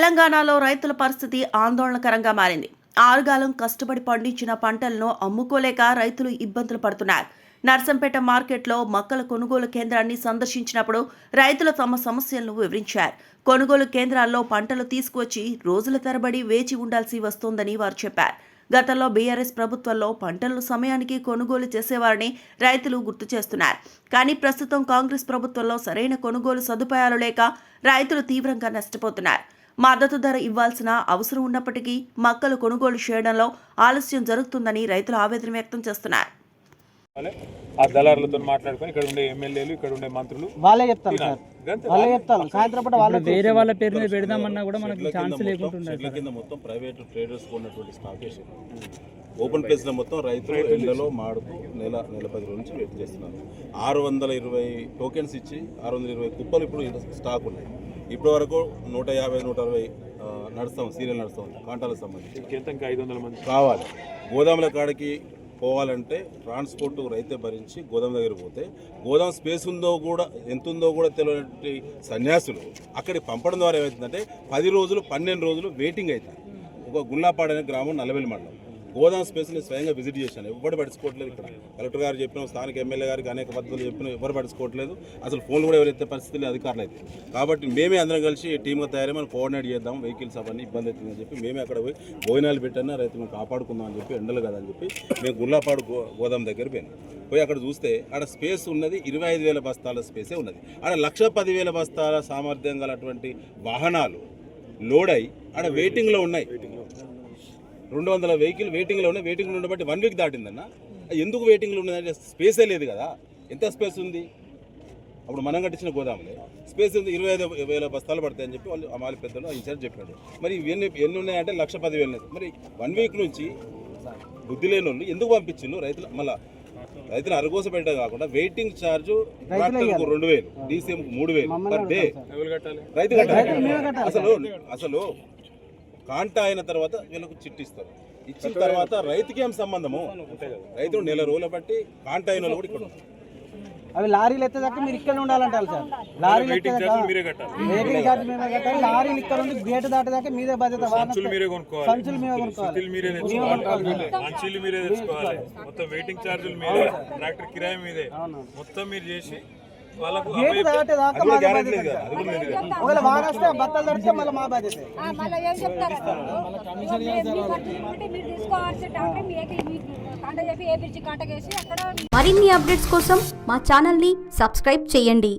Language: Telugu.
తెలంగాణలో రైతుల పరిస్థితి ఆందోళనకరంగా మారింది. ఆరుగాలం కష్టపడి పండించిన పంటలను అమ్ముకోలేక రైతులు ఇబ్బందులు పడుతున్నారు. నర్సంపేట మార్కెట్లో మొక్కల కొనుగోలు కేంద్రాన్ని సందర్శించినప్పుడు రైతులు తమ సమస్యలను వివరించారు. కొనుగోలు కేంద్రాల్లో పంటలు తీసుకువచ్చి రోజుల తరబడి వేచి ఉండాల్సి వస్తోందని వారు చెప్పారు. గతంలో బీఆర్ఎస్ ప్రభుత్వంలో పంటలను సమయానికి కొనుగోలు చేసేవారని రైతులు గుర్తు చేస్తున్నారు. కానీ ప్రస్తుతం కాంగ్రెస్ ప్రభుత్వంలో సరైన కొనుగోలు సదుపాయాలు లేక రైతులు తీవ్రంగా నష్టపోతున్నారు. మద్దతు ధర ఇవ్వాల్సిన అవసరం ఉన్నప్పటికీ మొక్కలు కొనుగోలు చేయడంలో ఆలస్యం జరుగుతుందని రైతులు ఆవేదన వ్యక్తం చేస్తున్నారు. ఆ దళారులతో మాట్లాడుకొని ఇక్కడ ఉండే ఎమ్మెల్యేలు ఇక్కడ ఉండే మంత్రులు వాళ్ళే చెప్తారు సార్, వాళ్ళే చెప్తారు. సాయంత్రం పూట వాళ్ళే వేరే వాళ్ళ పేరు మీద పెడదామన్నా కూడా మనకి ఛాన్స్ లేకుండా కింద మొత్తం ప్రైవేట్ ట్రేడర్స్ ఉన్నటువంటి స్టాక్ వేసి ఓపెన్ ప్లేస్ లో మొత్తం రైతులు ఎండలో మాడుతూ నెల 10 రోజుల నుంచి వెయిట్ చేస్తున్నారు. 620 టోకెన్స్ ఇచ్చి 620 కుప్పలు ఇప్పుడు స్టాక్ ఉన్నాయి. ఇప్పటి వరకు 150-160 నడుస్తాం, సీరియల్ నడుస్తాం. కాంటాలకు సంబంధించి 500 మంది కావాలి. గోదాముల కాడికి పోవాలంటే ట్రాన్స్పోర్ట్ రైతే భరించి గోదాం దగ్గర పోతే గోదాం స్పేస్ ఉందో కూడా ఎంత ఉందో కూడా తెలియనటువంటి సన్యాసులు అక్కడికి పంపడం ద్వారా ఏమవుతుందంటే 10 రోజులు 12 రోజులు వెయిటింగ్ అవుతుంది. ఒక గుల్లాపాడు అనే గ్రామం నల్లవెల్లి మండలం గోదాం స్పేస్ని స్వయంగా విజిట్ చేశాను. ఎవరు పడుచుకోవట్లేదు. ఇక్కడ కలెక్టర్ గారు చెప్పిన, స్థానిక ఎమ్మెల్యే గారికి అనేక పద్ధతులు చెప్పిన, ఎవరు పడుచుకోవట్లేదు. అసలు ఫోన్లు కూడా ఎవరైతే పరిస్థితులు అధికారులు అయితే. కాబట్టి మేమే అందరం కలిసి టీమ్గా తయారై మనం కోఆర్డినేట్ చేద్దాం. వెహికల్స్ అవన్నీ ఇబ్బంది అవుతుందని చెప్పి మేమే అక్కడ పోయి భోజనాలు పెట్టన్నా రైతులను కాపాడుకుందాం అని చెప్పి, ఎండలు కదని చెప్పి మేము గుల్లాపాడు గోదాం దగ్గర పోయి అక్కడ చూస్తే ఆడ స్పేస్ ఉన్నది 25,000 బస్తాల స్పేసే ఉన్నది. ఆడ 1,10,000 బస్తాల సామర్థ్యం గలటువంటి వాహనాలు లోడ్ అయి ఆడ వెయిటింగ్లో ఉన్నాయి. 200 వెహికల్ వెయిటింగ్లో ఉన్నాయి. వెయిటింగ్లో ఉండబట్టి 1 వీక్ దాటిందన్న. ఎందుకు వెయిటింగ్లో ఉన్నదంటే స్పేసే లేదు కదా. ఎంత స్పేస్ ఉంది? అప్పుడు మనం కట్టించిన గోదాములే స్పేస్ ఉంది. 25,000 బస్తాలు పడతాయని చెప్పి వాళ్ళు అమాలి పెద్దలు ఇన్ఛార్జ్ చెప్పాడు. మరి ఎన్ని ఉన్నాయంటే 1,10,000. మరి 1 వీక్ నుంచి బుద్ధి లేని వాళ్ళు ఎందుకు పంపించిండు? రైతులు మళ్ళీ రైతులు అరగోస పెట్టే కాకుండా వెయిటింగ్ ఛార్జ్ ట్రాక్టర్కు 2,000, డీసీఎంకు 3,000 పర్ డే రైతు కట్టాలి. అసలు కాంటా అయిన తర్వాత వీళ్ళకు చిట్టిస్తారు. ఇచ్చిన తర్వాత రైతుకి ఏం సంబంధము? రైతులు నెల రోజుల బట్టి కాంటా అయిన వాళ్ళు కూడా ఇక్కడ ఉంటారు. అవి లారీలు ఎత్తేదాకా మీరు ఇక్కడ ఉండాలంటారు సార్. లారీలు వెయిటింగ్ ఛార్జ్ మీరే కట్టాలి. లారీలు ఇక్కడ ఉంది గేట్ దాటేదాకా మీదే బాధ్యత. సంచులు మీరే కొనుక్కోవాలి, మంచిలు మీరే తెచ్చుకోవాలి. మొత్తం వెయిటింగ్ ఛార్జీలు మీరే, ట్రాక్టర్ కిరాయి మీదే, మొత్తం మీరు చేసి గేట్ దాటేదాకా మా బాధ్యత. ఒకవేళ వాన వస్తే బత్తలు తడితే మళ్ళీ మా బాధ్యత. మరిన్ని అప్డేట్స్ కోసం మా ఛానల్ని సబ్స్క్రైబ్ చేయండి.